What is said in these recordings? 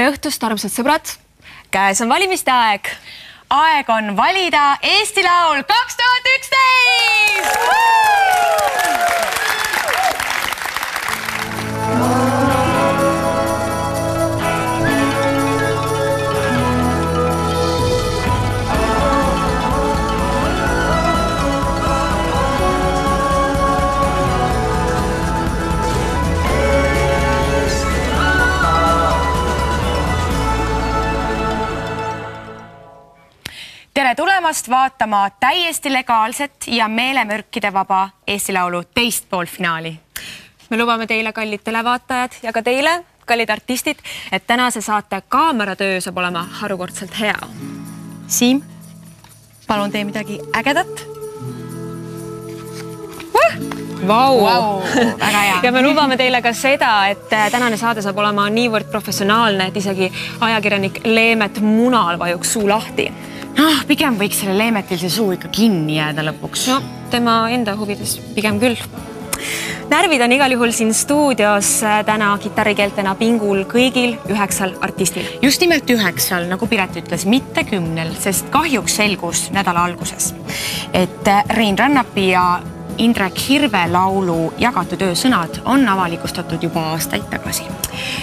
Tere õhtust, armsad sõbrad! Käes on valimiste aeg. Aeg on valida Eesti Laul 2011! Tere tulemast vaatama täiesti legaalset ja meelemürkide vaba Eesti Laulu teist poolfinaali. Me lubame teile, kallid televaatajad, ja ka teile, kallid artistid, et tänase saate kaameratöö saab olema harukordselt hea. Siim, palun tee midagi ägedat. Vau! Väga hea. Ja me lubame teile ka seda, et tänane saade saab olema niivõrd professionaalne, et isegi ajakirjanik Leemet Munal vajuks suu lahti. Pigem võiks selle Leemetil see suu ikka kinni jääda lõpuks. No, tema enda huvides pigem küll. Närvid on igal juhul siin stuudios täna kitarrikeeltena pingul kõigil 9 artistil. Just nimelt 9, nagu Piret ütles, mitte 10, sest kahjuks selgus nädala alguses, et Rein Rannapi ja Indrek Hirve laulu jagatud öösõnad on avalikustatud juba aastaid tagasi.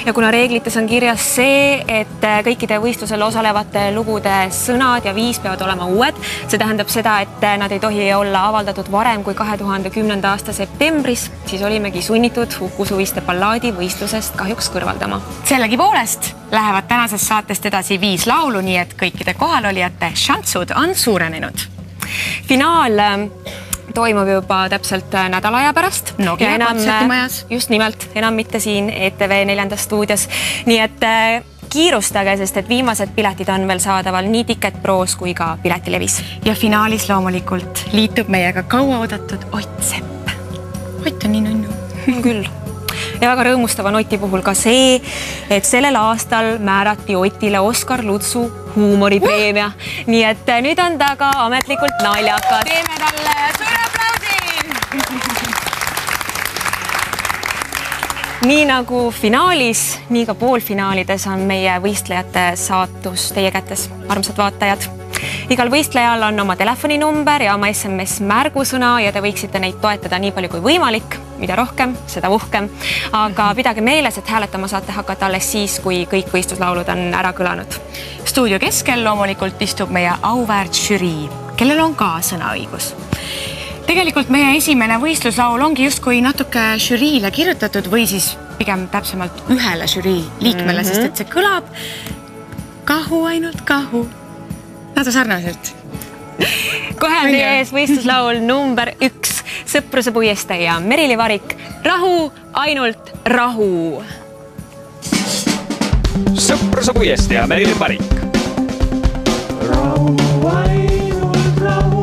Ja kuna reeglites on kirjas see, et kõikide võistlusel osalevate lugude sõnad ja viis peavad olema uued, see tähendab seda, et nad ei tohi olla avaldatud varem kui 2010. aasta septembris, siis olimegi sunnitud Uku Suviste ballaadi võistlusest kahjuks kõrvaldama. Sellegipoolest lähevad tänasest saatest edasi 5 laulu, nii et kõikide kohalolijate šansud on suurenenud. Finaal toimub juba täpselt nädala aja pärast. Nokia kontsertimajas. Just nimelt, enam mitte siin ETV 4. stuudios. Nii et kiirustage, sest et viimased piletid on veel saadaval nii Ticket Pros kui ka Piletilevis. Ja finaalis loomulikult liitub meiega kaua oodatud Ott Sepp. Ott on nii nunnu. Küll. Ja väga rõõmustav on Oti puhul ka see, et sellel aastal määrati Otile Oskar Lutsu huumoripreemia. Nii et nüüd on ta ka ametlikult naljakas. Teeme talle suure aplausi! Nii nagu finaalis, nii ka poolfinaalides on meie võistlejate saatus teie kätes, armsad vaatajad. Igal võistlejal on oma telefoninumber ja oma SMS märgusõna ja te võiksite neid toetada nii palju kui võimalik. Mida rohkem, seda uhkem. Aga pidage meeles, et hääletama saate hakata alles siis, kui kõik võistluslaulud on ära kõlanud. Stuudio keskel loomulikult istub meie auväärt žürii, kellel on ka sõnaõigus. Tegelikult meie esimene võistluslaul ongi justkui natuke žüriile kirjutatud või siis pigem täpsemalt ühele žürii liikmele, sest et see kõlab kahu, ainult kahu. Nadu sarnaselt. Kohe on teie ees võistluslaul number 1. Sõpruse puieste ja Merili Varik. Rahu, ainult rahu. Sõpruse puieste ja Merili Varik. Rahu, ainult rahu.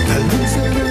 Tal vez he de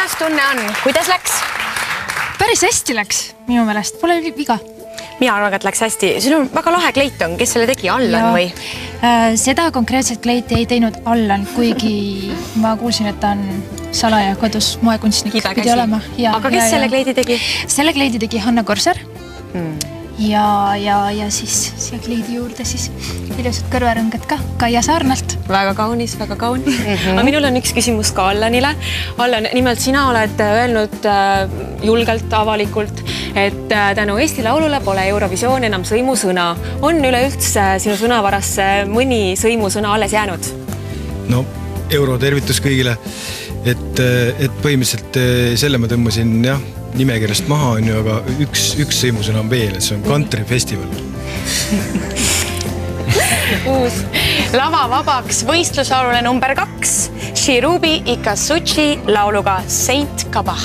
kuidas tunne on? Kuidas läks? Päris hästi läks, minu meelest. Pole viga. Mina arvan, et läks hästi. Siin on väga lahe kleit on. Kes selle tegi? Allan või? Seda konkreetset kleiti ei teinud Allan, kuigi ma kuulsin, et ta on salaja kodus moekunstnik. Pidi olema. Aga kes selle kleidi tegi? Selle kleidi tegi Hanna Korser. Ja siis siia kleidi juurde siis ilusad kõrvarõngad ka Kaia Saarnalt. Väga kaunis, väga kaunis. Aga minul on üks küsimus ka Allanile. Allan, nimelt sina oled öelnud julgelt, avalikult, et tänu Eesti Laulule pole Eurovisioon enam sõimusõna. On üleüldse sinu sõnavarasse mõni sõimusõna alles jäänud? No, euro tervitus kõigile. Et põhimõtteliselt selle ma tõmbasin nimekirjast maha, aga üks sõimusõna on veel, et see on Country Festival. Uus lava vabaks võistluslaulule number 2 Shirubi Ikasuchi lauluga Saint Kabah.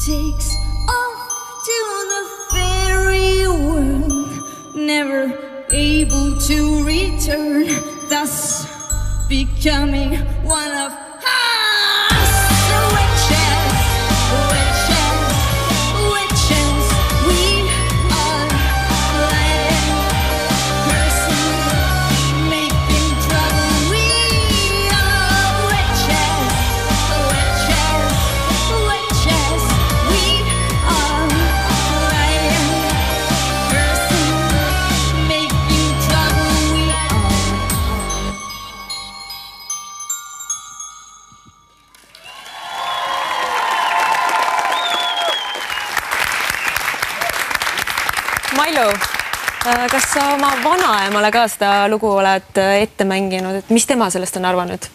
Takes off to the fairy world, never able to return, thus becoming one of us. Witches, witches, witches, we are playing, cursing, making trouble. We are witches, witches, witches, we are playing, cursing, making trouble. We are. Mailu, kas sa oma vanaemale ka seda lugu oled ette mänginud, et mis tema sellest on arvanud?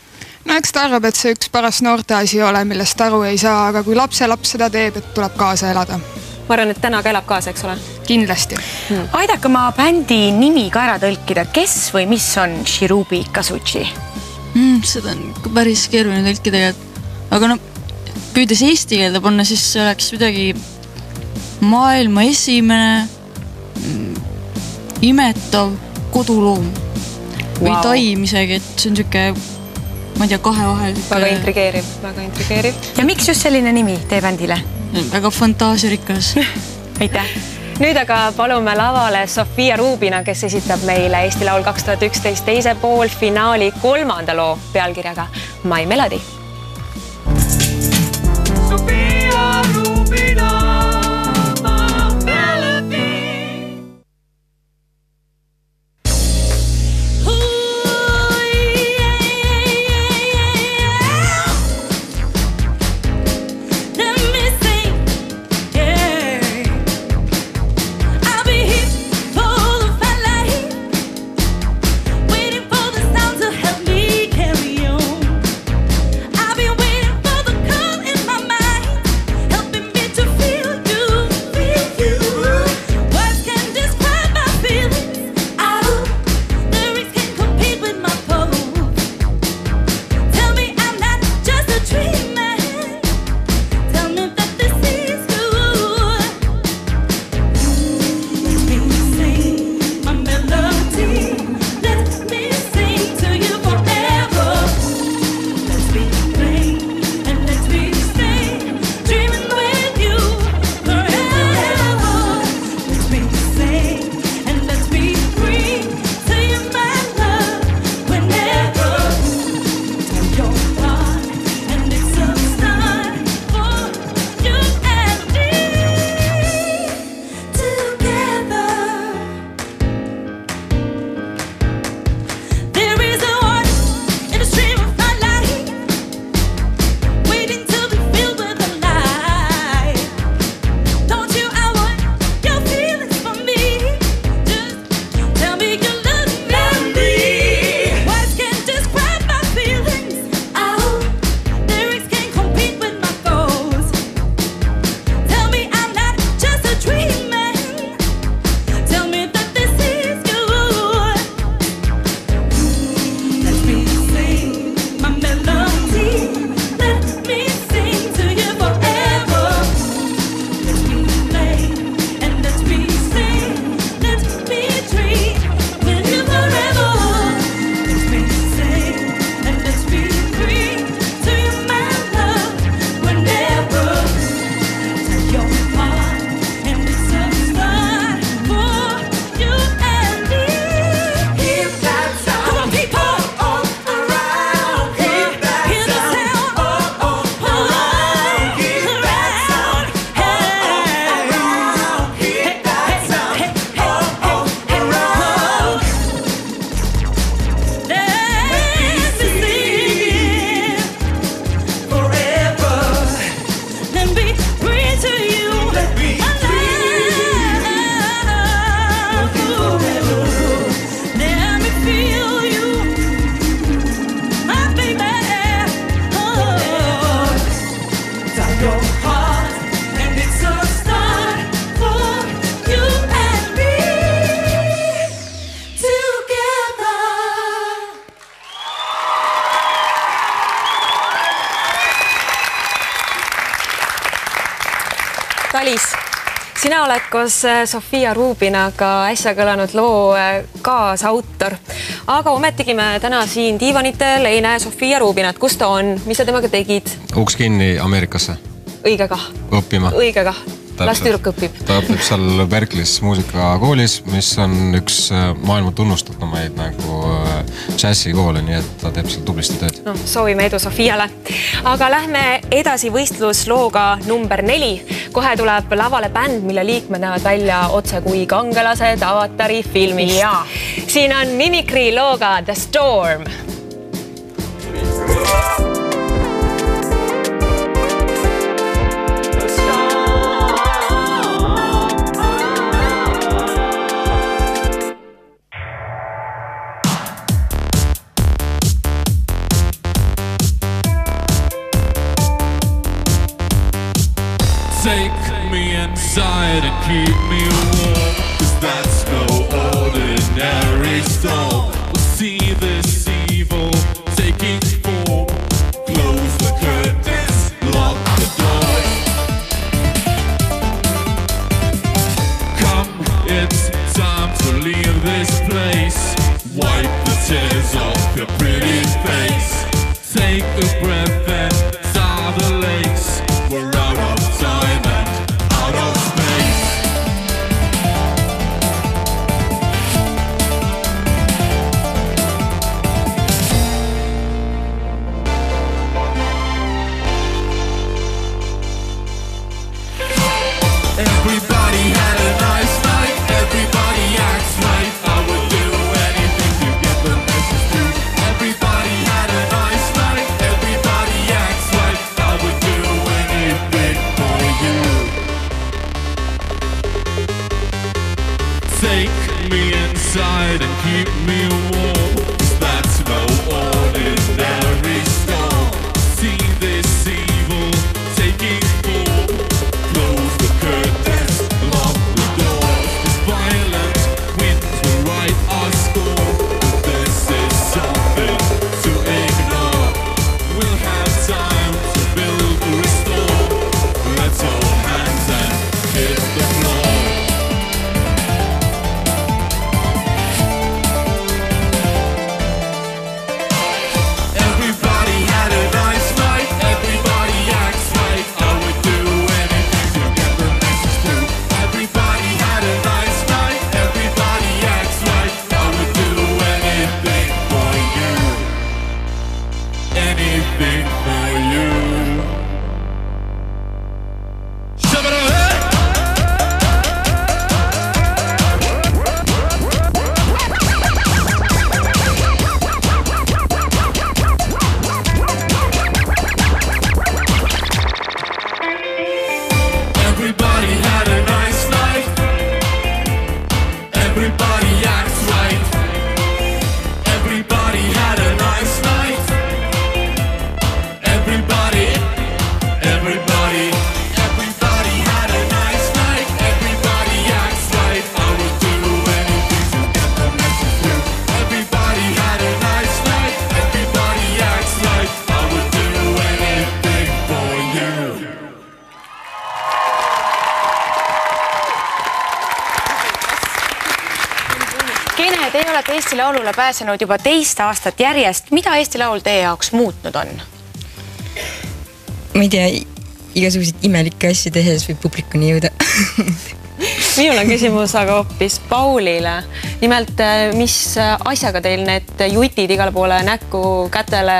No eks ta arvab, et see üks paras noorte asi ei ole, millest aru ei saa, aga kui lapselaps seda teeb, et tuleb kaasa elada. Ma arvan, et täna ka elab kaasa, eks ole? Kindlasti. Aidake oma bändi nimi ka ära tõlkida. Kes või mis on Shirubi Ikasuchi? Seda on päris keeruline tõlkida. Aga püüdes eesti keelde panna, siis see oleks midagi maailma esimene imetav koduloom või taim isegi, et see on siuke, ma ei tea, kahe vahel. Väga intrigeeriv, väga intrigeeriv. Ja miks just selline nimi teie bändile? Väga fantaasiarikas. Aitäh. Nüüd aga palume lavale Sofia Rubina, kes esitab meile Eesti Laul 2011 teise poolfinaali 3. loo pealkirjaga My Melody. Sofia Rubina, my melody. Ooh, yeah, yeah, yeah. Let me sing, yeah. I'll be here full of life, waiting for the sound to help me carry on. I've been waiting for the call in my mind, helping me to feel you, feel you. Words can describe my feelings. Oh, lyrics can compete with my poem. Tell me I'm not just a dream man. Tell me that this is you. Let me sing my melody. Let me sing to you forever. Let's be plain and let's be stay dreaming with you forever. Let's be sane and let's be free. Say you my love whenever. Tell your heart and it's a start for you and me together. There is a heart in a stream of my life, waiting to be filled with the light. Don't you, I want your feelings for me. Just tell me you love me. Words can't describe my feelings. Oh, lyrics can't compete with my goals. Tell me I'm not just a dream man. Tell me that this is you. Let me sing my melody. Let me sing to you forever. Let's be plain and let's be sane. Let's be dream with you forever. Let's be sane and let's be free. To you my love whenever. Tell your heart and it's a start for you and me. Hear that sound. Come on, people. Around. Hear the sound. Around. Hear that sound. Around. Hear that sound. Around. Let me sing forever. Let me bring to you let me feel you, my baby. Oh, tell your heart and it's a start for you and me together. Talis, sina oled koos Sofia Rubinaga äsja kõlanud loo kaasautor, aga ometigi me täna siin diivanitel ei näe Sofia Rubinat. Kus ta on? Mis sa temaga tegid? Uks kinni Ameerikasse Õige kah. õppima. Õige kah. Las tüdruk õpib. Ta õpib seal Berkeley's muusikakoolis, mis on üks maailma tunnustatumaid nagu džässikoole, nii et ta teeb seal tublisti tööd. No, soovime edu Sofiale. Aga lähme edasi võistluslooga number 4. Kohe tuleb lavale bänd, mille liikmed näevad välja otse kui kangelased Avatari filmist. Ja. Siin on Mimikry looga The Storm. Take me inside and keep me warm, 'cause that's no ordinary storm. We'll see this evil taking form. Close the curtains, lock the doors. Come, it's time to leave this place. Wipe the tears off your pretty face. Take a breath and sigh the lace. We're out of time and out of space. hide and keep me warm. 'Cause that's no ordinary storm. See this evil taking form. Close the curtains, lock the doors. This violent winds will write our score. This is something to ignore. We'll have time to build and restore. Let's hold hands and hit the floor. Everybody had a nice night. Everybody acts right. I would do anything to get the message through. Everybody had a nice night. Everybody acts right. I would do anything for you. Anything for you. Everybody had a nice night. Everybody acts right. Everybody had a nice night. Everybody had a nice night. Everybody acts right. I would do anything to get the message through. Everybody had a nice night. Everybody acts right. I would do anything for you. Kene, teie olete Eesti Laulule pääsenud juba 2 aastat järjest. Mida Eesti Laul teie jaoks muutnud on? Ma ei tea, igasuguseid imelikke asju tehes võib publikuni jõuda. Minul on küsimus aga hoopis Paulile. Nimelt, mis asjaga teil need jutid igale poole näkku, kätele,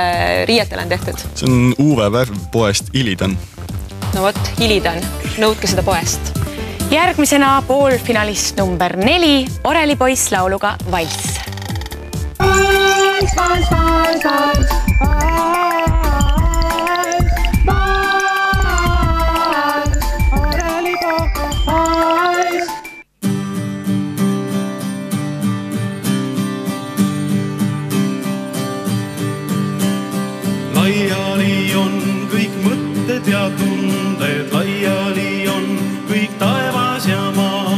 riietele on tehtud? See on Uwe Värv poest Ilidan. No vot, Ilidan. Nõudke seda poest. Järgmisena poolfinalist number 4, Oreli poiss lauluga Valss. Laiali on kõik mõtted ja tunded, laiali on kõik taevas ja maa.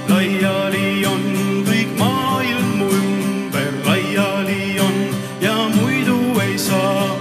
Laiali on kõik maailm mu ümber, laiali on ja muidu ei saa.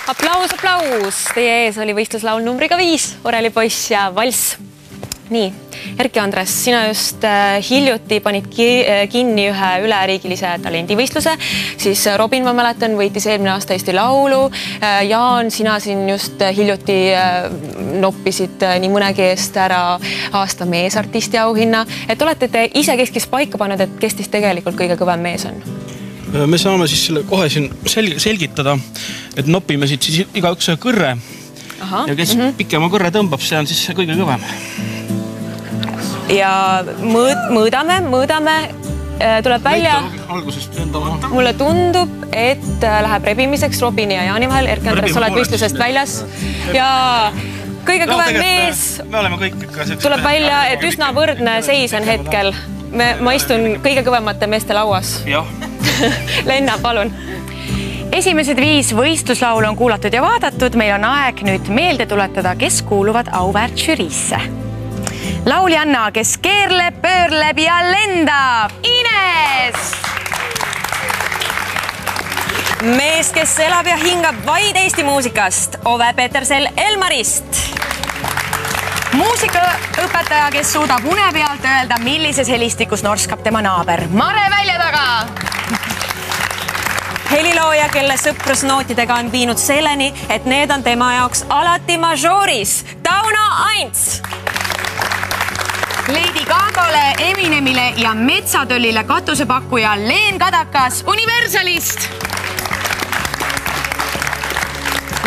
aplaus. Teie ees oli võistluslaul numbriga 5, Oreli poiss ja valss. Nii, Erki Andres, sina just hiljuti panid kinni ühe üleriigilise talendivõistluse, siis Robin, ma mäletan, võitis eelmine aasta Eesti Laulu. Jaan, sina siin just hiljuti noppisid nii mõnegi eest ära aasta meesartisti auhinna. Et olete te ise keskis paika pannud, et kes teist tegelikult kõige kõvem mees on? Me saame siis selle kohe siin selgitada, et nopime siit siis igaüks kõrre. Ja kes pikema kõrre tõmbab, see on siis kõige kõvem. Ja mõõdame, tuleb välja. Mulle tundub, et läheb rebimiseks Robini ja Jaani vahel. Erki Andres, oled võistlusest väljas. Ja kõige kõvem mees tuleb välja, et üsna võrdne seis on hetkel. Ma istun kõige kõvemate meeste lauas. Lenna, palun. Esimesed 5 võistluslaulu on kuulatud ja vaadatud. Meil on aeg nüüd meelde tuletada, kes kuuluvad auväärt žüriisse. Lauljanna, kes keerleb, pöörleb ja lendab. Ines! Mees, kes elab ja hingab vaid Eesti muusikast. Ove Petersel Elmarist. Muusikaõpetaja, kes suudab une pealt öelda, millises helistikus norskab tema naaber. Mare välja taga! Helilooja, kelle sõprusnootidega on viinud selleni, et need on tema jaoks alati majooris. Tauno Aints! Lady Gagale, Eminemile ja Metsatöllile katusepakkuja Leen Kadakas Universalist.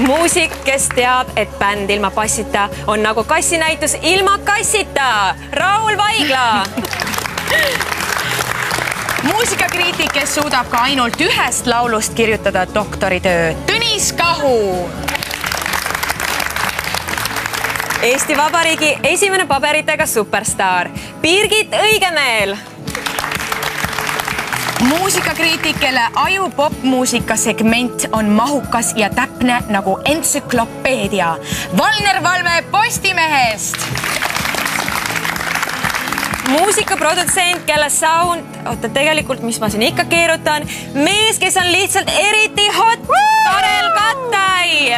Muusik, kes teab, et bänd ilma bassita on nagu kassinäitus ilma kassita. Raul Vaigla. Muusikakriitik, kes suudab ka ainult ühest laulust kirjutada doktoritöö. Tõnis Kahu. Eesti Vabariigi esimene paberitega superstaar. Birgit Õigemeel. Muusikakriitik, kelle aju popmuusika segment on mahukas ja täpne nagu entsüklopeedia. Valner Valme Postimehest. Muusikaprodutsent, kelle sound... Oota, tegelikult, mis ma siin ikka keerutan. Mees, kes on lihtsalt eriti hot. Karel Kattai.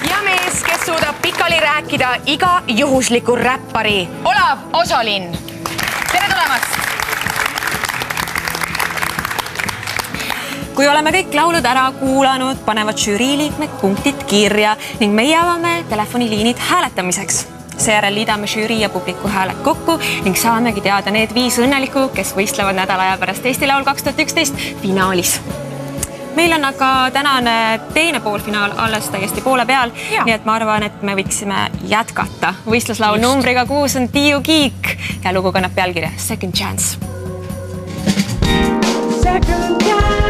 Ja mees, kes suudab pikali rääkida iga juhusliku räppari. Olav Osolin. Tere tulemast! Kui oleme kõik laulud ära kuulanud, panevad žüriiliikmed punktid kirja ning meie avame telefoniliinid hääletamiseks. Seejärel liidame žürii ja publiku hääled kokku ning saamegi teada need 5 õnnelikku, kes võistlevad nädala aja pärast Eesti Laul 2011 finaalis. Meil on aga tänane teine poolfinaal alles täiesti poole peal, nii et ma arvan, et me võiksime jätkata. Võistluslaul numbriga 6 on Tiiu Kiik ja lugu kannab pealkirja Second Chance. Second Chance.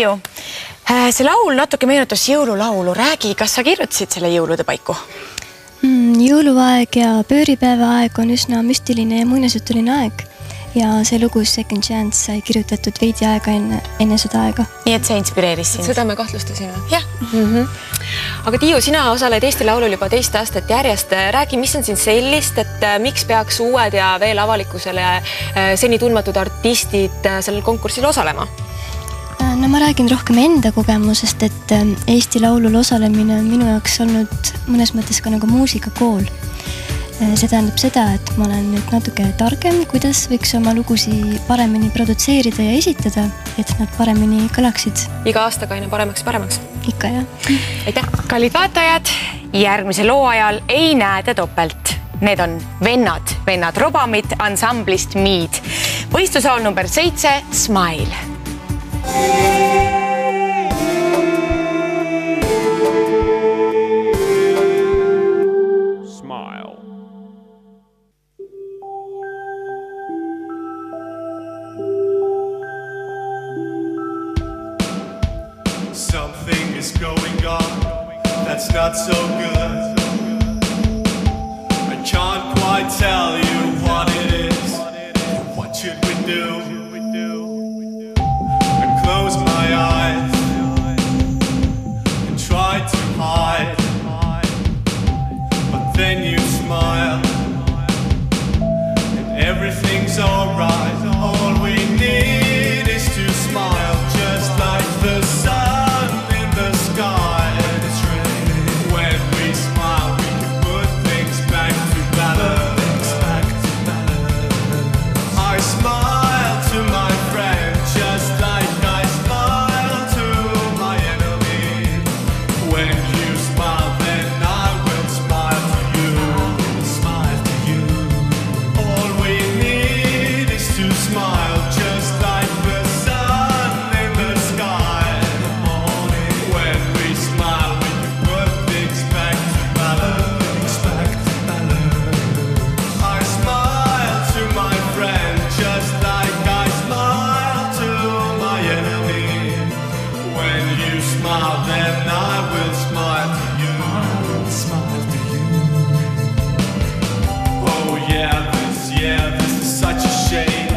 Tiiu. See laul natuke meenutas jõululaulu. Räägi, kas sa kirjutasid selle jõulude paiku? Jõuluaeg ja pööripäeva aeg on üsna müstiline ja muinasjutuline aeg. Ja see lugu Second Chance sai kirjutatud veidi aega enne seda aega. Nii et see inspireeris sind? Seda me kahtlustasime. Jah. Aga Tiiu, sina osaled Eesti Laulul juba 2 aastat järjest. Räägi, mis on siin sellist, et miks peaks uued ja veel avalikkusele seni tundmatud artistid sellel konkursil osalema? No ma räägin rohkem enda kogemusest, et Eesti Laulul osalemine on minu jaoks olnud mõnes mõttes ka nagu muusikakool. See tähendab seda, et ma olen nüüd natuke targem, kuidas võiks oma lugusi paremini produtseerida ja esitada, et nad paremini kõlaksid. Iga aastaga aina paremaks. Ikka, jah. Aitäh! Kallid vaatajad, järgmise loo ajal ei näe te topelt. Need on vennad Robamit ansamblist Mead. Võistlusaul number 7, Smile. Something is going on that's not so good. I can't quite tell you what it is. What should we do? I close my eyes and try to hide, but then you smile and everything's alright. All we need is to smile, just like the sun in the sky. And it's raining. When we smile, we can put things back to balance. I smile to my friend, just like I smile to my enemy. When you smile, then I will smile to you. Smile to you. All we need is to smile, just like the sun in the sky. In the morning, when we smile, we can put things back to balance. I smile to my friend, just like I smile to my enemy. When you smile, then I will smile to you. Smile to you. Oh this is such a shame.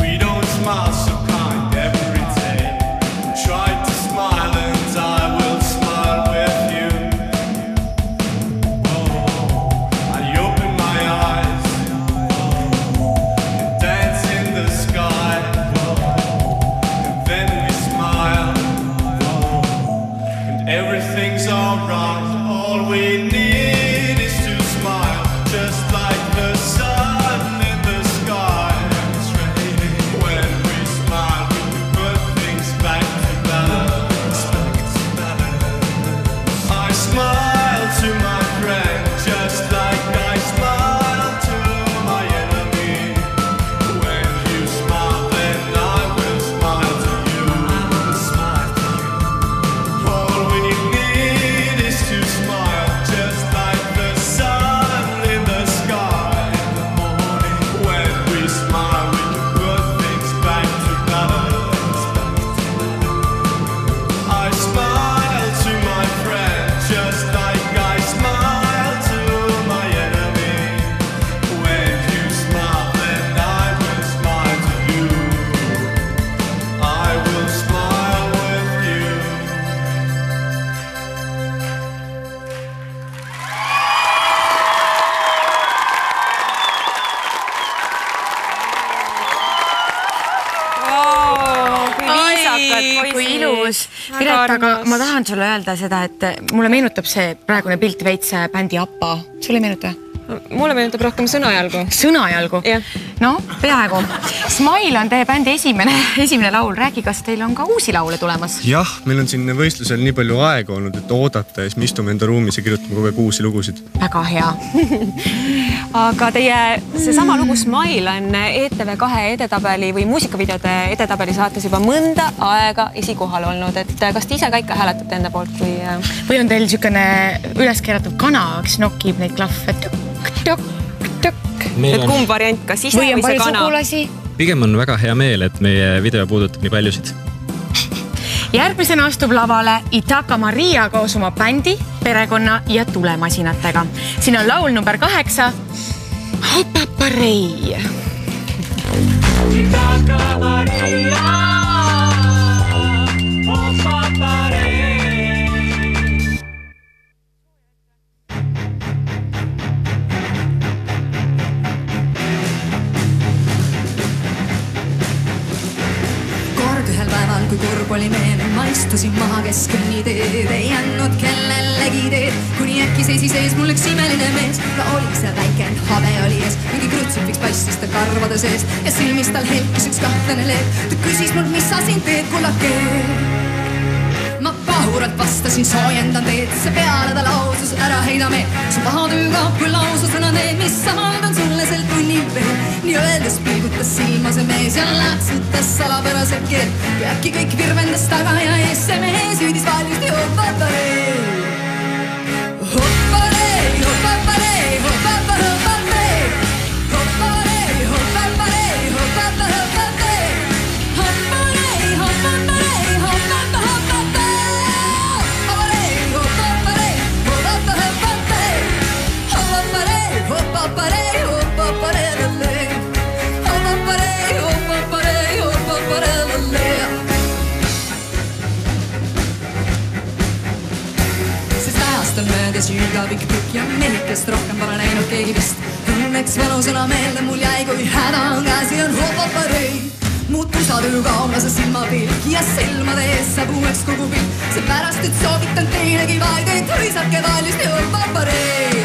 We don't smile so kind every day. Try to smile and I will smile with you. I open my eyes and dance in the sky. And then we smile and everything's alright. All we need is to smile, just like the sun in the sky. It's raining. When we smile, we can put things back to balance. I smile to my friend, just like I smile to my enemy. When you smile, then I will smile to you. Smile to you. All we need is to smile, just like the sun in the sky. In the morning, when we smile, we can put things back to balance. I smile to my friend, just like I smile to my enemy. When you smile, then I will smile to you. I will smile with you. Kui viisakad poisid. Kui ilus. Piret, aga ma tahan sulle öelda seda, et mulle meenutab see praegune pilt veits bändi Appa. Sulle ei meenuta? Mulle meenutab rohkem Sõnajalgu. Sõnajalgu? No, peaaegu. Smile on teie bändi esimene laul. Räägi, kas teil on ka uusi laule tulemas? Jah, meil on siin võistlusel nii palju aega olnud, et oodata ja siis me istume enda ruumis ja kirjutame kogu aeg uusi lugusid. Väga hea. Aga teie seesama lugu Smile on ETV2 edetabeli või muusikavideode edetabeli saates juba mõnda aega esikohal olnud. Et kas te ise ka ikka hääletate enda poolt või on teil niisugune üleskeeratud kana, kes nokib neid klahve? Et kumb variant, kas ise või see kana? Pigem on väga hea meel, et meie video puudutab nii paljusid. Järgmisena astub lavale Itaka Maria koos oma bändi, perekonna ja tulemasinatega. Siin on laul number 8, Hopaparei. Itaka Maria, Hopaparei. Ühel päeval, kui kurb oli meel, ma istusin maha keskkõnniteed, ei andnud kellelegi teed, kuni äkki seisis ees mul üks imeline mees. Ta oli seal väike, habe oli ees, mingi krutsifiks paistis ta karvade sees ja silmis tal helkis üks kahtlane leed. Ta küsis mul, mis sa siin teed, kullake? Ma pahuralt vastasin, soojendan teed, see peale ta lausus, ära heida meed. Su paha töö kaab küll laususena need, mis avaldan sulle sel tunnil veel. Nii öeldes pilgutas silma see mees ja läksutas salapärase keel. Ja äkki kõik virvendas taga ja ees see mees hüüdis valjusti hopaparei. Hopaparei, hopaparei, hopaparei, hopaparei, hopaparei, hopaparei, hopaparei, hopaparei, pikk ja mehikest rohkem pole näinud keegi vist. Õnneks vanusena meelde mul jäi, kui häda on käsi on hopaparei. Muud pusatöö kaonas silmapilk ja silmade ees saab uueks kogu pilt. Seepärast, et soovitan teinegi vaid, et hõisake valjusti hopaparei.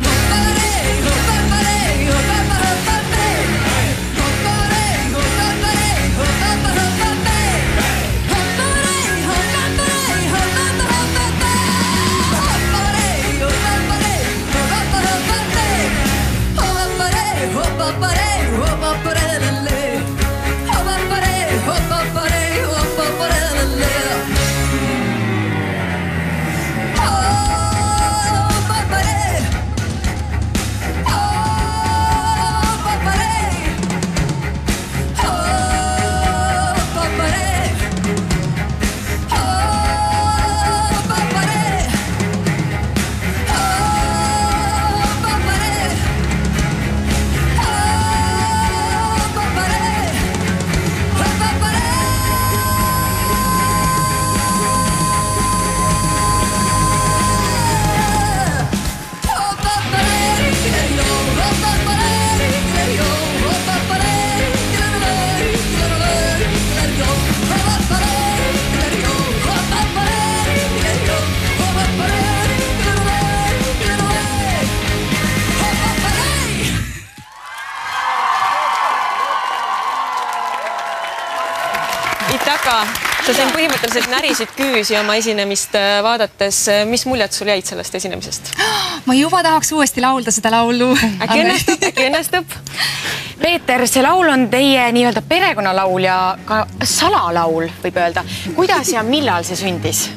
Hopaparei, hopaparei, hopaparei, hopaparei, hopaparei, hopaparei, hopaparei, hopaparei, hopaparei, hopaparei, Sa siin põhimõtteliselt närisid küüsi oma esinemist vaadates. Mis muljad sul jäid sellest esinemisest? Ma juba tahaks uuesti laulda seda laulu. Äkki õnnestub? Peeter, see laul on teie nii-öelda perekonnalaul ja ka salalaul, võib öelda. Kuidas ja millal see sündis?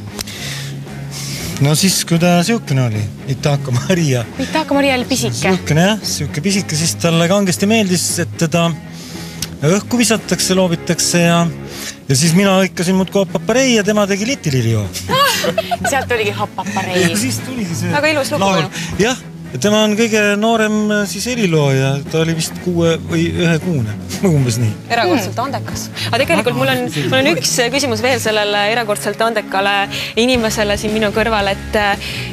No siis, kui ta siukene oli, Itaka Maria. Itaka Maria oli pisike. Siukene jah, siuke pisike, siis talle kangesti meeldis, et teda õhku visatakse, loobitakse ja siis mina hõikasin muudku hopaparei ja tema tegi litililio. Sealt oligi hopaparei. Ja siis tuligi see väga ilus lugu. Jah, tema on kõige noorem siis heliloo ja ta oli vist 6 või 1 kuune. Umbes nii. Erakordselt andekas. Aga tegelikult mul on üks küsimus veel sellele erakordselt andekale inimesele siin minu kõrval, et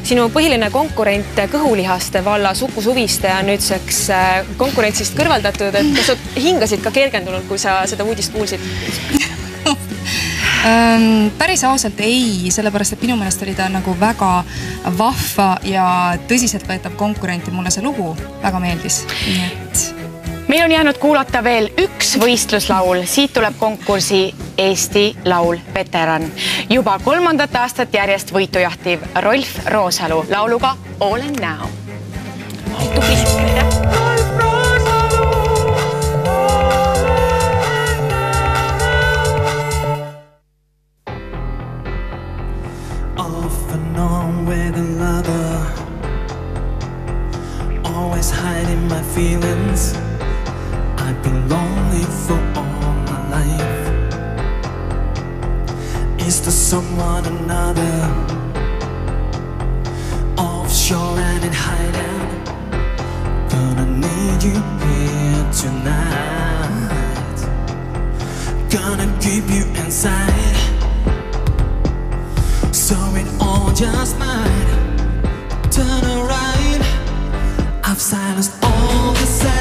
sinu põhiline konkurent kõhulihaste valla Suku Suviste on nüüdseks konkurentsist kõrvaldatud, et kas sa hingasid ka kergendunult, kui sa seda uudist kuulsid? Päris ausalt ei, sellepärast, et minu meelest oli ta nagu väga vahva ja tõsiselt võetav konkurent ja mulle see lugu väga meeldis. Meil on jäänud kuulata veel üks võistluslaul. Siit tuleb konkursi Eesti Laul Veteran. Juba 3. aastat järjest võitu jahtiv Rolf Roosalu lauluga All and Now. Tublisti. With another, always hiding my feelings. I've been lonely for all my life. Is there someone another? Offshore and in hiding. Gonna need you here tonight. Gonna keep you inside. So it all just might turn around. I've silenced all the sounds,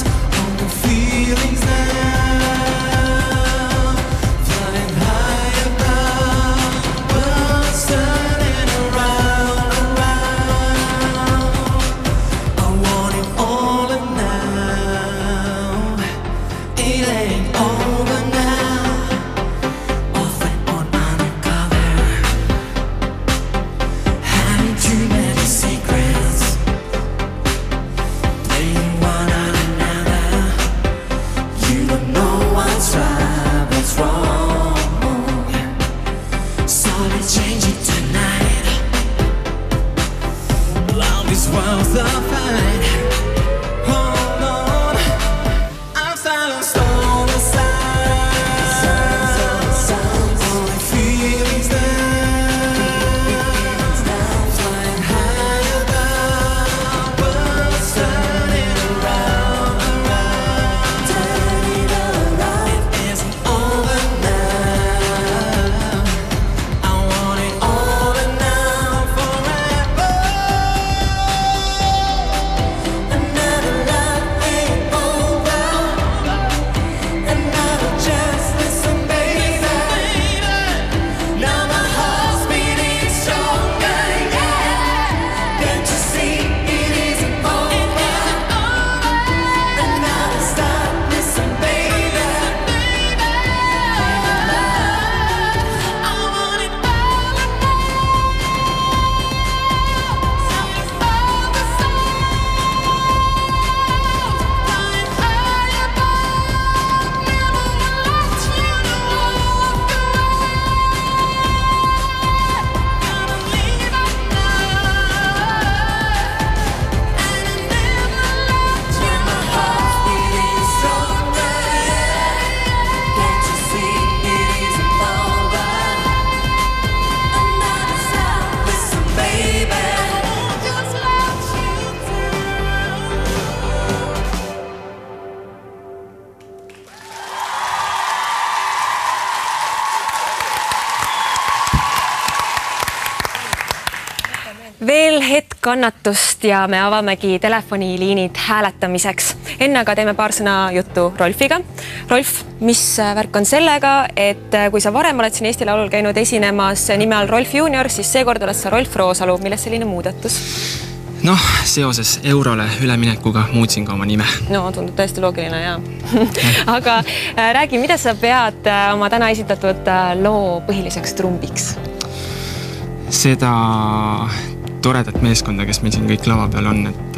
all the feelings now, flying high above, birds turning around, around. I want it all and now, it ain't over now. Off and on undercover, having too many secrets, playing one on another. You don't know what's right, what's wrong. So let's change it tonight. Love is worth the fight. Hold on, I've silenced all the sounds, all the feelings there, flying high above, birds turning around, around, turning around. It isn't over now. I want it all and now, forever. Another love ain't over. Another chance, listen, baby. Now my heart's beating stronger, yeah. Can't you see it isn't over? Another stop, listen, baby. I want it all and Veel hetk kannatust ja me avamegi telefoniliinid hääletamiseks. Enne aga teeme paar sõna juttu Rolfiga. Rolf, mis värk on sellega, et kui sa varem oled siin Eesti Laulul käinud esinemas nime all Rolf Junior, siis seekord oled sa Rolf Roosalu. Milles selline muudatus? Noh, seoses eurole üleminekuga muutsin ka oma nime. No, tundub tõesti loogiline, jah. Aga räägi, mida sa pead oma täna esitatud loo põhiliseks trumbiks? Seda toredat meeskonda, kes meil siin kõik lava peal on, et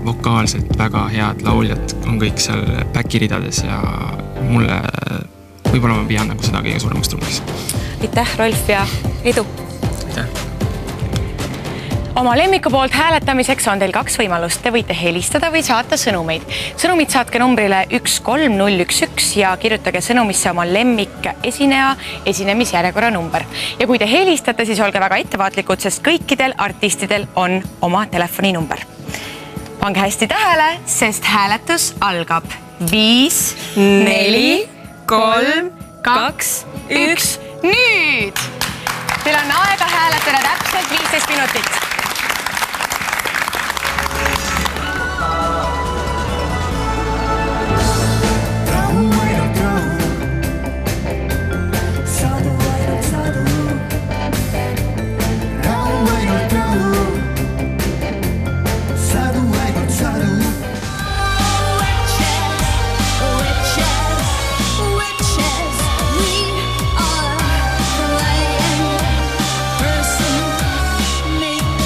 vokaalselt väga head lauljad on kõik seal back-ridades ja mulle võib-olla ma pean nagu seda kõige suuremaks trumbiks. Aitäh, Rolf, ja edu! Aitäh! Oma lemmiku poolt hääletamiseks on teil 2 võimalust. Te võite helistada või saata sõnumeid. Sõnumid saatke numbrile 13011 ja kirjutage sõnumisse oma lemmik esineja esinemisjärjekorra number. Ja kui te helistate, siis olge väga ettevaatlikud, sest kõikidel artistidel on oma telefoninumber. Pange hästi tähele, sest hääletus algab 5, 4, 3, 2, 1, nüüd! Teil on aega hääletada täpselt 15 minutit. Make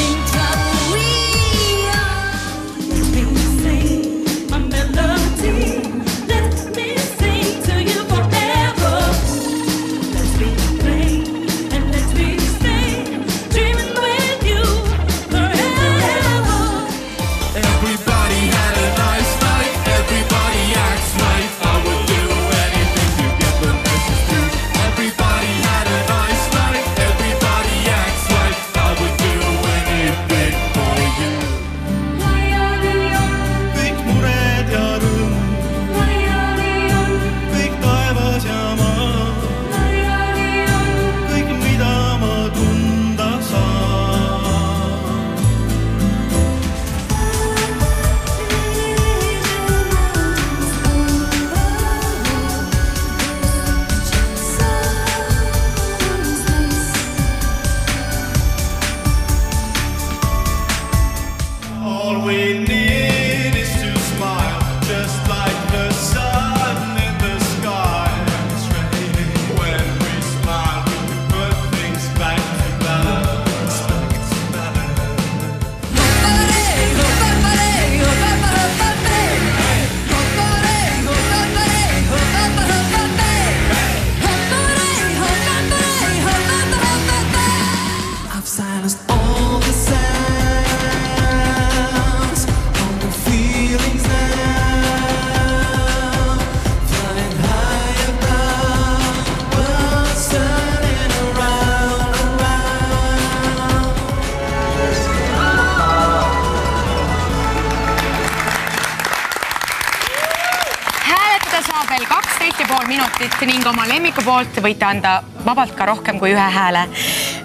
eest ning oma lemmiku poolt võite anda vabalt ka rohkem kui ühe hääle.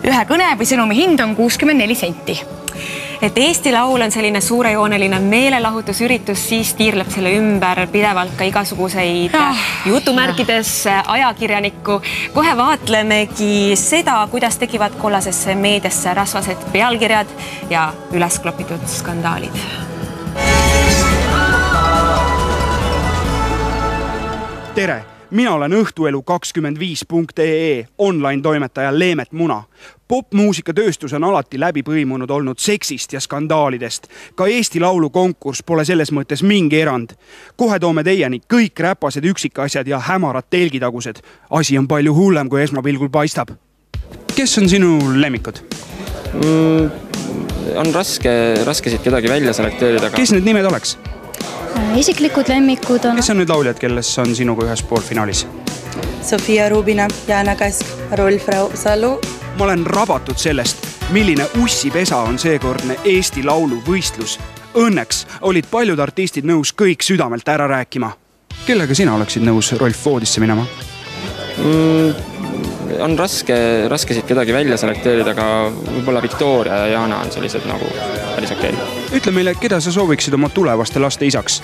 Ühe kõne või sõnumi hind on 64 senti. Et Eesti Laul on selline suurejooneline meelelahutusüritus, siis tiirleb selle ümber pidevalt ka igasuguseid jutumärkides ajakirjanikku. Kohe vaatlemegi seda, kuidas tekivad kollasesse meediasse rasvased pealkirjad ja ülesklopitud skandaalid. Tere! Mina olen õhtuelu25.ee online toimetaja Leemet Muna. Popmuusikatööstus on alati läbi põimunud olnud seksist ja skandaalidest. Ka Eesti Laulu konkurss pole selles mõttes mingi erand. Kohe toome teieni kõik räpased üksikasjad ja hämarad telgitagused. Asi on palju hullem, kui esmapilgul paistab. Kes on sinu lemmikud? On raske siit kedagi välja selekteerida. Kes need nimed oleks? Isiklikud lemmikud on... Kes on need lauljad, kelles on sinuga ühes poolfinaalis? Sofia Rubina, Jana Kask, Rolf Salu. Ma olen rabatud sellest, milline ussipesa on seekordne Eesti Laulu võistlus. Õnneks olid paljud artistid nõus kõik südamelt ära rääkima. Kellega sina oleksid nõus Rolf voodisse minema? On raske siit kedagi välja selekteerida, aga võib-olla Victoria ja Jana on sellised nagu päris okei. Ütle meile, keda sa sooviksid oma tulevaste laste isaks?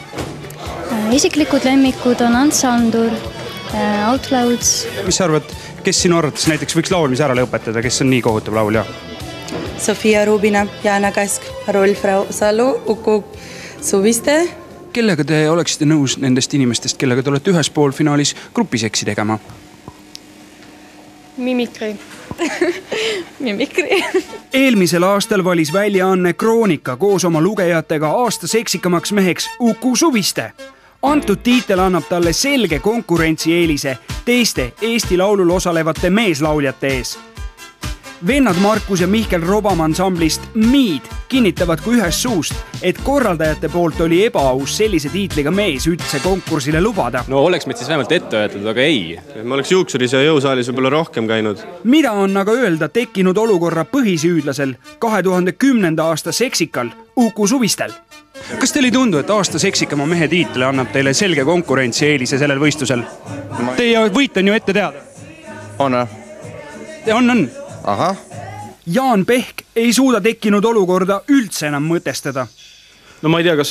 Isiklikud lemmikud on Ants Andur, Outlouds. Mis sa arvad, kes sinu arvates näiteks võiks laulmise ära lõpetada, kes on nii kohutav laulja? Sofia Rubina, Jana Kask, Rolf Salu, Uku Suviste. Kellega te oleksite nõus nendest inimestest, kellega te olete ühes poolfinaalis grupiseksi tegema? Mimikri. Mimikri. Eelmisel aastal valis väljaanne Kroonika koos oma lugejatega aasta seksikamaks meheks Uku Suviste. Antud tiitel annab talle selge konkurentsieelise teiste Eesti Laulul osalevate meeslauljate ees. Vennad Markus ja Mihkel Robam ansamblist Miid kinnitavad kui ühes suust, et korraldajate poolt oli ebaaus sellise tiitliga mees üldse konkursile lubada. No oleks meid siis vähemalt ette öeldud, aga ei. Ma oleks juuksuris ja jõusaalis võib-olla rohkem käinud. Mida on aga öelda tekkinud olukorra põhisüüdlasel 2010. aasta seksikal Uku Suvistel? Kas teil ei tundu, et aasta seksikama mehe tiitle annab teile selge konkurentsieelise sellel võistlusel? Teie võit on ju ette teada. On. Aha. Jaan Pehk ei suuda tekkinud olukorda üldse enam mõtestada. No ma ei tea, kas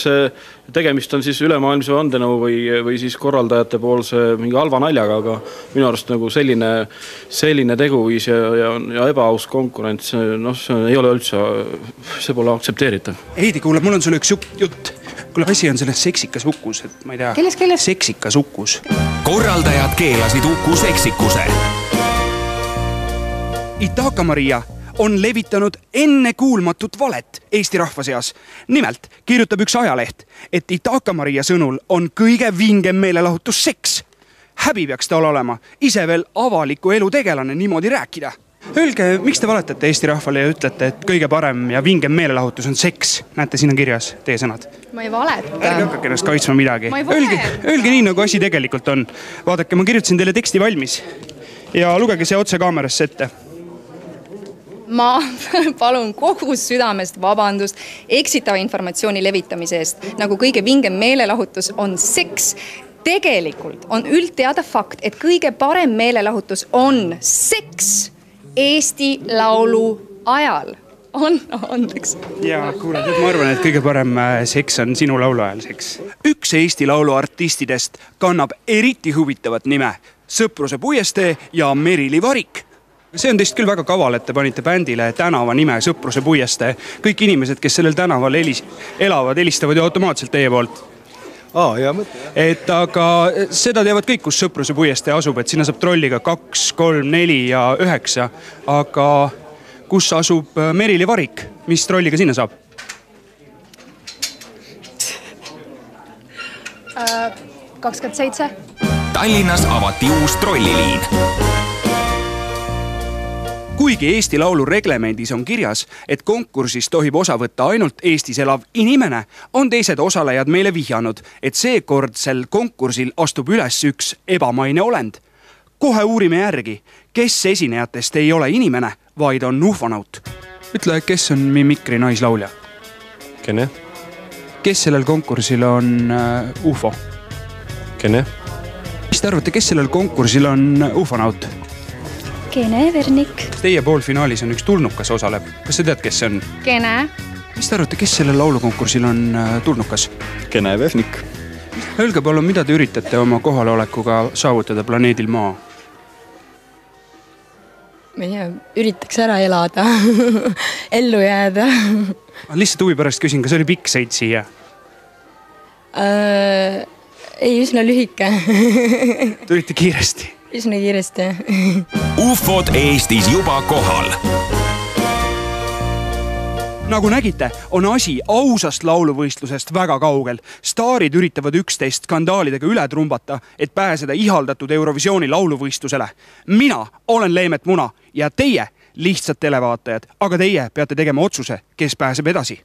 tegemist on siis ülemaailmse vandenõu või siis korraldajate poolse mingi halva naljaga, aga minu arust nagu selline teguviis ja ebaaus konkurents, see ei ole üldse, see pole aktsepteeritav. Heidi, kuule, mul on sulle üks jutt. Kuule, asi on selles seksikas Ukus, et ma ei tea. Kelles? Seksikas Ukus. Korraldajad keelasid Uku seksikuse. Itaka Maria on levitanud ennekuulmatut valet Eesti rahva seas. Nimelt kirjutab üks ajaleht, et Itaka Maria sõnul on kõige vingem meelelahutus seks. Häbi peaks tal olema, ise veel avaliku elu tegelane niimoodi rääkida. Öelge, miks te valetate Eesti rahvale ja ütlete, et kõige parem ja vingem meelelahutus on seks? Näete, siin on kirjas teie sõnad. Ma ei valeta. Ärge hakkake ennast kaitsma midagi. Ma ei valeta. Öelge nii, nagu asi tegelikult on. Vaadake, ma kirjutasin teile teksti valmis ja lugege see otse kaamerasse ette. Ma palun kogu südamest vabandust eksitava informatsiooni levitamise eest, nagu kõige vingem meelelahutus on seks. Tegelikult on üldteada fakt, et kõige parem meelelahutus on seks Eesti Laulu ajal. Õnneks. Ja kuule, ma arvan, et kõige parem seks on sinu laulu ajal seks. Üks Eesti Laulu artistidest kannab eriti huvitavat nime Sõpruse puiestee ja Merili Varik. See on teist küll väga kaval, et te panite bändile tänava nime Sõpruse puiestee. Kõik inimesed, kes sellel tänaval elavad, helistavad ju automaatselt teie poolt. Aga seda teavad kõik, kus Sõpruse puiestee asub, et sinna saab trolliga 2, 3, 4 ja 9. Aga kus asub Merili Varik? Mis trolliga sinna saab? 27. Tallinnas avati uus trolliliin. Kuigi Eesti Laulu reglemendis on kirjas, et konkursis tohib osa võtta ainult Eestis elav inimene, on teised osalejad meile vihjanud, et seekordsel konkursil astub üles üks ebamaine olend. Kohe uurime järgi, kes esinejatest ei ole inimene, vaid on ufonaut. Ütle, kes on Mimikri naislaulja? Kene? Kes sellel konkursil on ufo? Kene? mis te arvate, kes sellel konkursil on ufonaut? Kene Vernik. Teie poolfinaalis on üks tulnukas osaleb. Kas sa tead, kes see on? Kene. Mis te arvate, kes sellel laulukonkursil on tulnukas? Kene Vernik. Öelge palun, mida te üritate oma kohalolekuga saavutada planeedil Maa? Ma ei tea, üritaks ära elada, ellu jääda. Lihtsalt huvi pärast küsin, kas oli pikk sõit siia? Ei, üsna lühike. Tulite kiiresti? Üsna kiiresti. UFOd Eestis juba kohal. Nagu nägite, on asi ausast lauluvõistlusest väga kaugel. Staarid üritavad üksteist skandaalidega üle trumbata, et pääseda ihaldatud Eurovisiooni lauluvõistlusele. Mina olen Leemet Muna ja teie lihtsalt televaatajad, aga teie peate tegema otsuse, kes pääseb edasi.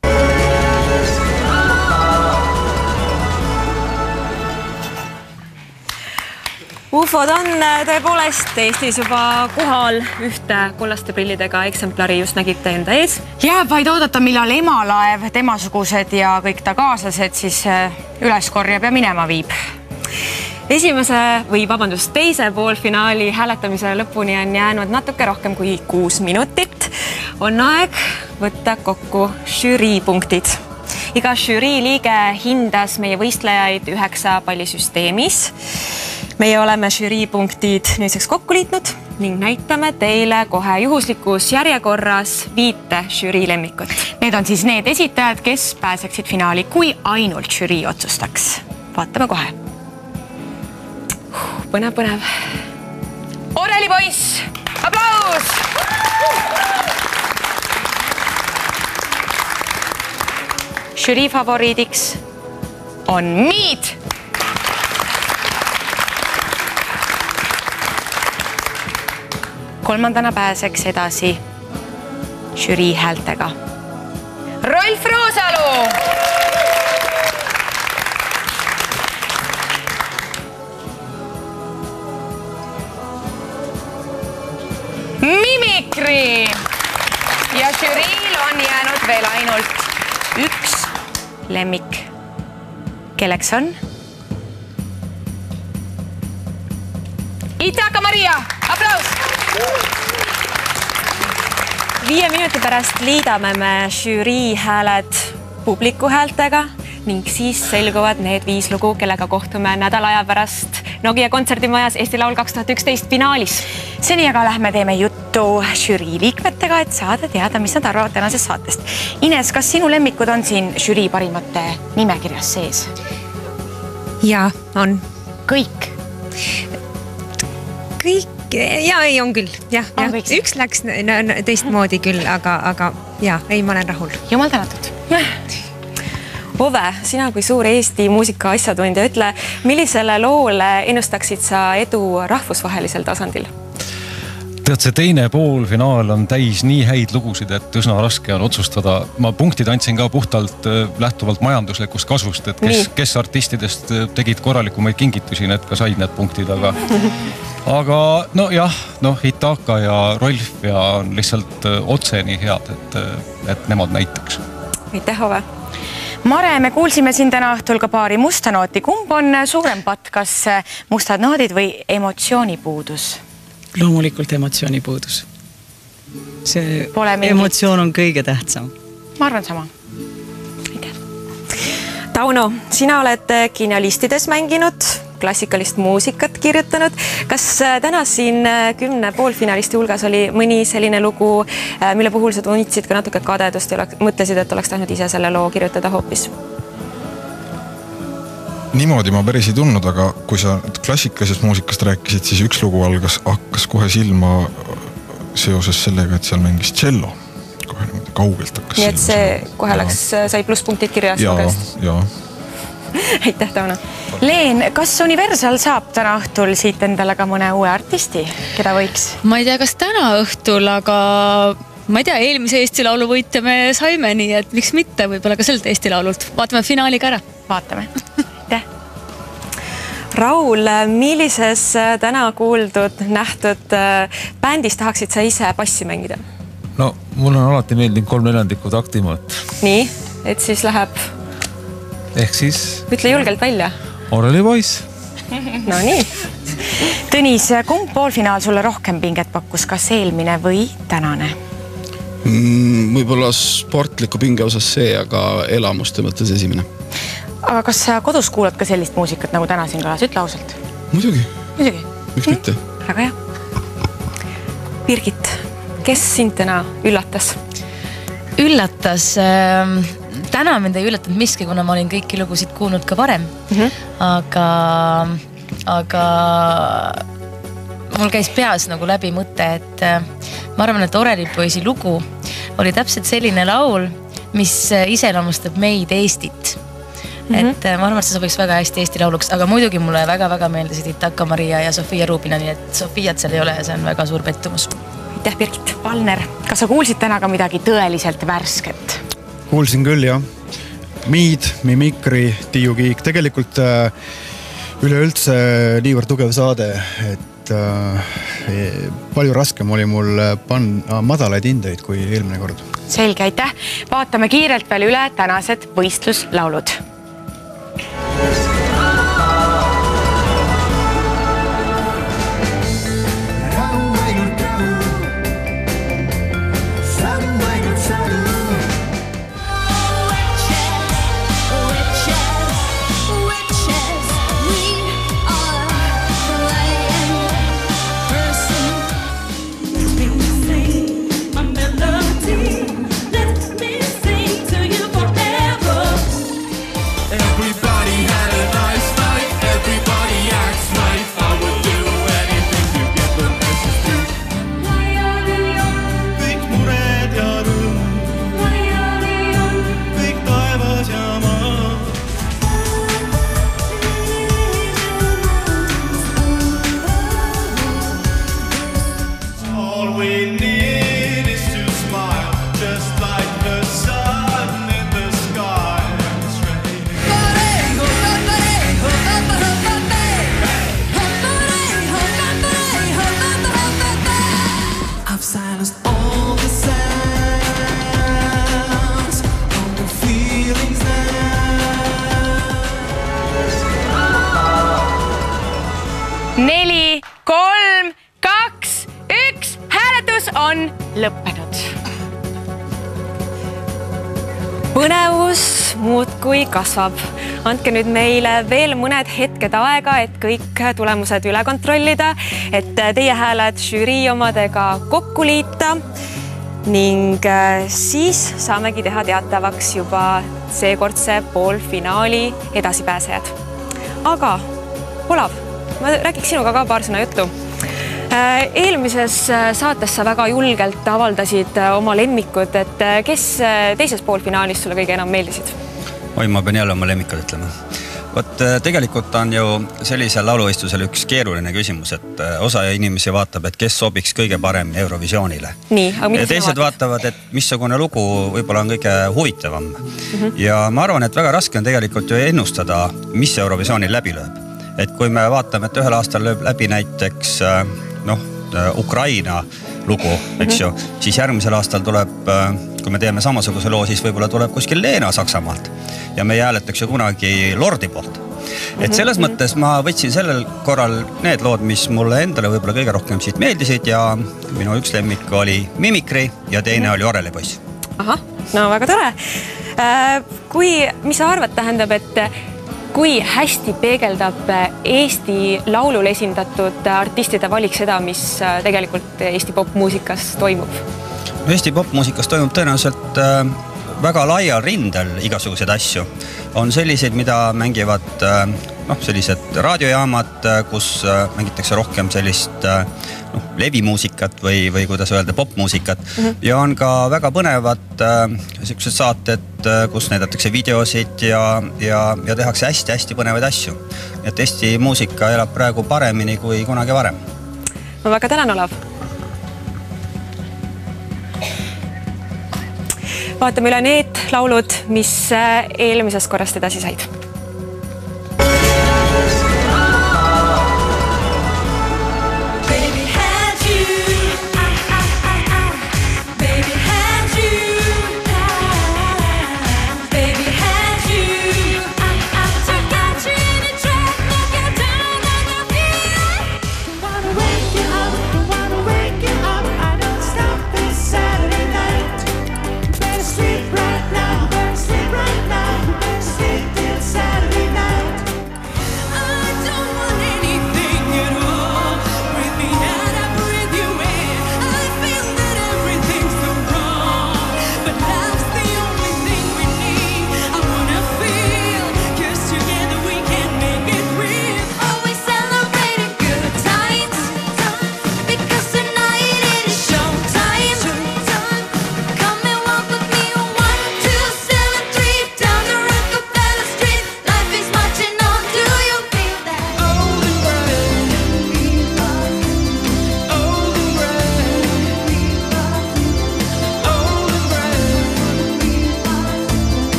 UFOd on tõepoolest Eestis juba kohal, ühte kollaste prillidega eksemplari just nägite enda ees. Jääb vaid oodata, millal emalaev, temasugused ja kõik ta kaaslased siis üles korjab ja minema viib. Teise poolfinaali hääletamise lõpuni on jäänud natuke rohkem kui 6 minutit. On aeg võtta kokku žüriipunktid. Iga žürii liige hindas meie võistlejaid 9 pallisüsteemis. Meie oleme žüriipunktid nüüdseks kokku liitnud ning näitame teile kohe juhuslikus järjekorras 5 žürii lemmikut. Need on siis need esitajad, kes pääseksid finaali, kui ainult žürii otsustaks. Vaatame kohe. Põnev. Oreli poiss, aplaus! Žürii favoriidiks on Miid. Kolmandana pääseks edasi žürii häältega Rolf Roosalu. Mimikri. Ja žüriil on jäänud veel ainult 1 lemmik. Kelleks on? Itaka Maria, aplaus! 5 minuti pärast liidame me žürii hääled publiku häältega ning siis selguvad need 5 lugu, kellega kohtume nädala aja pärast Nokia kontserdimajas Eesti Laul 2011 finaalis. Seni aga lähme teeme juttu žürii liikmetega, et saada teada, mis nad arvavad tänasest saatest. Ines, kas sinu lemmikud on siin žürii parimate nimekirjas sees? Jaa, on. Kõik? Kõik, jaa, ei on küll. Üks läks teistmoodi küll, aga jaa, ei, ma olen rahul. Jumal tänatud. Ove, sina kui suur Eesti muusika asjatundja, ütle, millisele loole ennustaksid sa edu rahvusvahelisel tasandil? Tead, see teine poolfinaal on täis nii häid lugusid, et üsna raske on otsustada. Ma punktid andsin ka puhtalt lähtuvalt majanduslikust kasvust, et kes artistidest tegid korralikumaid kingitusi, need ka said need punktid, aga Itaka ja Rolf ja on lihtsalt otse nii head, et nemad näitaks. Aitäh, Ove! Mare, me kuulsime siin täna õhtul ka paari musta nooti. Kumb on suurem patt, kas mustad noodid või emotsioonipuudus? Loomulikult emotsioonipuudus. See emotsioon on kõige tähtsam. Ma arvan sama. Tauno, sina oled genialistides mänginud, klassikalist muusikat kirjutanud. Kas täna siin 10 poolfinalisti hulgas oli mõni selline lugu, mille puhul sa tunnitsid ka natuke kadedust ja mõtlesid, et oleks tahtnud ise selle loo kirjutada hoopis? Niimoodi ma päris ei tundnud, aga kui sa klassikalisest muusikast rääkisid, siis üks lugu hakkas kohe silma seoses sellega, et seal mängis cello. Kohe kaugelt hakkas silma. Nii et see kohe sai plusspunktid kirjas? Jaa. Aitäh, Tauno. Leen, kas Universal saab täna õhtul siit endale ka mõne uue artisti, keda võiks? Ma ei tea, kas täna õhtul, aga ma ei tea, eelmise Eesti Laulu võitja me saime, nii et miks mitte, võib-olla kaselt Eesti Laulult. Vaatame finaaliga ära. Vaatame. Raul, millises täna kuuldud, nähtud bändis tahaksid sa ise bassi mängida? No, mul on alati meeldinud 3/4 taktimaat. Nii, et siis läheb... Ehk siis... Ütle julgelt välja. Oreli poiss. No nii. Tõnis, kumb poolfinaal sulle rohkem pinget pakkus, kas eelmine või tänane? Võib-olla sportliku pinge osas see, aga elamuste mõttes esimene. Aga kas sa kodus kuulad ka sellist muusikat nagu täna siin kõlas? Ütle ausalt. Muidugi. Muidugi. Miks mitte? Väga hea. Birgit, kes sind täna üllatas? Üllatas... Täna mind ei üllatanud miski, kuna ma olin kõiki lugusid kuulnud ka varem. Aga mul käis peas nagu läbi mõte, et ma arvan, et Orelipoisi lugu oli täpselt selline laul, mis iseloomustab meid Eestit. Et ma arvan, et see sobiks väga hästi Eesti lauluks, aga muidugi mulle väga-väga meeldisid Itaka Maria ja Sofia Rubina, nii et Sofiat seal ei ole ja see on väga suur pettumus. Aitäh, Birgit. Valner, kas sa kuulsid täna ka midagi tõeliselt värsket? Kuulsin küll, jah. Miid, Mimikri, Tiiu Kiik. Tegelikult üleüldse niivõrd tugev saade, et palju raskem oli mul panna madalaid hindeid kui eelmine kord. Selge, aitäh. Vaatame kiirelt veel üle tänased võistluslaulud. Lõppenud. Põnevus muudkui kasvab. Andke nüüd meile veel mõned hetked aega, et kõik tulemused üle kontrollida, et teie hääled žürii omadega kokku liita ning siis saamegi teha teatavaks juba seekordse poolfinaali edasipääsejad. Aga Olav, ma räägiks sinuga ka paar sõna juttu. Eelmises saates sa väga julgelt avaldasid oma lemmikud, et kes teises poolfinaalis sulle kõige enam meeldisid? Oi, ma pean jälle oma lemmikud ütlema. Tegelikult on ju sellisel lauluvõistlusel üks keeruline küsimus, et osa inimesi vaatab, et kes sobiks kõige parem Eurovisioonile. Ja teised vaatavad, et missugune lugu võib-olla on kõige huvitavam. Ja ma arvan, et väga raske on tegelikult ju ennustada, mis Eurovisioonil läbi lööb. Et kui me vaatame, et ühel aastal lööb läbi näiteks Ukraina lugu, eks ju, siis järgmisel aastal tuleb, kui me teeme samasuguse loo, siis võib-olla tuleb kuskil Leena Saksamaalt ja me hääletaks ju kunagi Lordi poolt. Et selles mõttes ma võtsin sellel korral need lood, mis mulle endale võib-olla kõige rohkem siit meeldisid ja minu üks lemmik oli Mimikri ja teine oli Orelipois. Ahah, no väga tore. Mis sa arvad, tähendab, et kui hästi peegeldab Eesti laulul esindatud artistide valik seda, mis tegelikult Eesti popmuusikas toimub? Eesti popmuusikas toimub tõenäoliselt väga laial rindel igasuguseid asju. On selliseid, mida mängivad sellised raadiojaamad, kus mängitakse rohkem sellist levimuusikat või kuidas öelda popmuusikat. Ja on ka väga põnevad sellised saated, kus näidatakse videosid ja tehakse hästi-hästi põnevaid asju. Et Eesti muusika elab praegu paremini kui kunagi varem. Ma väga tänan, Olav. Vaatame üle need laulud, mis eelmisest korrast edasi said.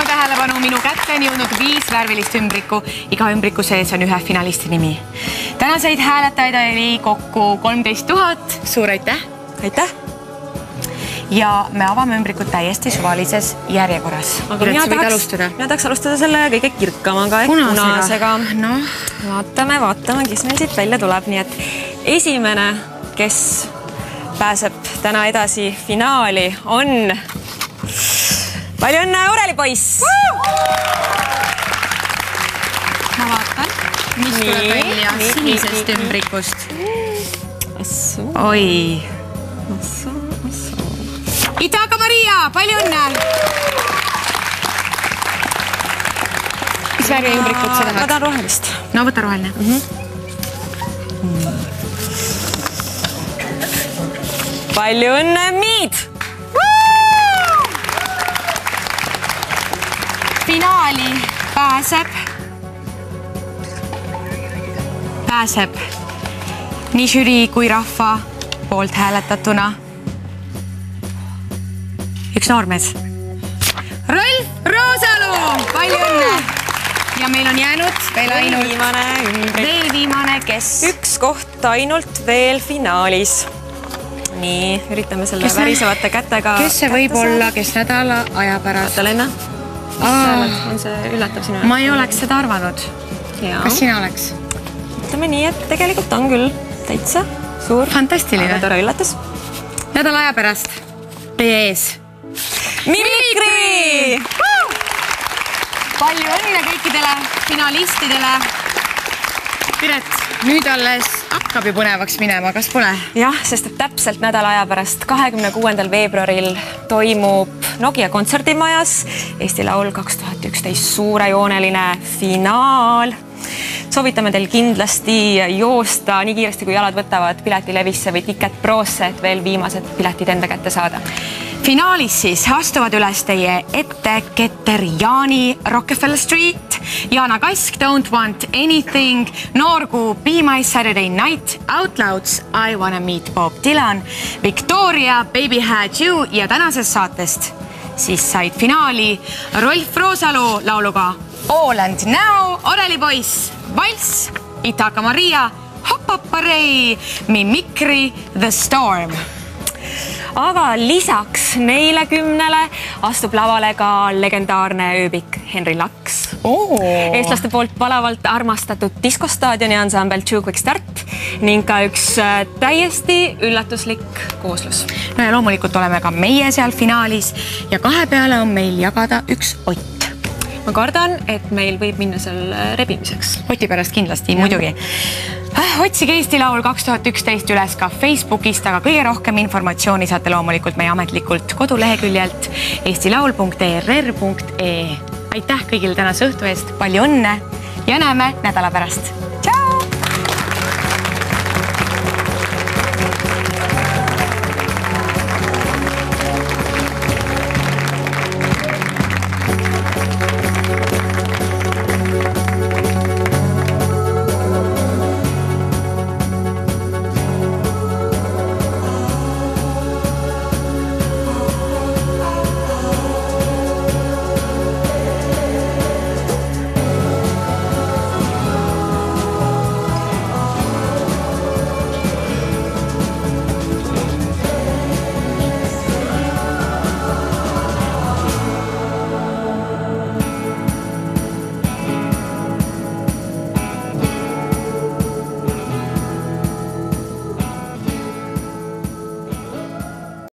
tähelepanu, minu kätte on jõudnud 5 värvilist ümbriku. Iga ümbriku sees on ühe finalisti nimi. Tänaseid hääletajaid oli kokku 13 000. Suur aitäh! Aitäh! Ja me avame ümbrikud täiesti suvalises järjekorras. Aga mina tahaks alustada selle kõige kirkamaga ehk punasega. No. Vaatame, kes meil siit välja tuleb. Nii et esimene, kes pääseb täna edasi finaali, on... Palju õnne, Orelipoiss! Ma vaatan, mis tuleb välja sinisest ümbrikust. Oi! Itaka Maria, palju õnne! Mis värvi ümbrikud sa tahad? Ma tahan rohelist. No võta roheline. Palju õnne, Miid! Finaali pääseb nii žürii kui rahva poolt hääletatuna üks noormees. Rolf Roosalu, palju õnne! Ja meil on jäänud veel viimane, kes... Üks koht ainult veel finaalis. Nii, üritame selle värisevate kätega... Kes see võib olla, kes nädala aja pärast? Vaata, Lenna. On see üllatav sinu? Ma ei oleks seda arvanud. Kas sina oleks? Ütleme nii, et tegelikult on küll täitsa suur. Fantastiline. Aga tore üllatus. Nädala aja pärast. Teie ees. Mimikri! Palju õnne kõikidele finalistidele. Piret, nüüd alles hakkab ju põnevaks minema, kas pole? Jah, sest täpselt nädala aja pärast 26. veebruaril toimub Nokia kontserdimajas Eesti Laul 2011 suurejooneline finaal. Soovitame teil kindlasti joosta nii kiiresti, kui jalad võtavad Piletilevisse või Ticket Prosse, et veel viimased piletid enda kätte saada. Finaalis siis astuvad üles teie ette Keter Jaani, Rockefeller Street, Jana Kask, Don't Want Anything, Noorgu, Be My Saturday Night, Outlouds, I Wanna Meet Bob Dylan, Victoria, Baby Had You ja tänasest saatest siis said finaali Rolf Roosalu lauluga All and Now, Orelipoiss, Valss, Itaka Maria, Hop-Hop-Parei, Mimikri, The Storm. Aga lisaks neile 10 astub lavale ka legendaarne ööbik Henri Laks. Eestlaste poolt palavalt armastatud diskostaadioni ansambel Too Quick Start ning ka üks täiesti üllatuslik kooslus. No ja loomulikult oleme ka meie seal finaalis ja 2 peale on meil jagada üks ott. Ma kardan, et meil võib minna seal rebimiseks. Oti pärast kindlasti, muidugi. Otsige Eesti Laul 2011 üles ka Facebookist, aga kõige rohkem informatsiooni saate loomulikult meie ametlikult koduleheküljelt eestilaul.err.ee. Aitäh kõigile tänase õhtu eest, palju õnne ja näeme nädala pärast!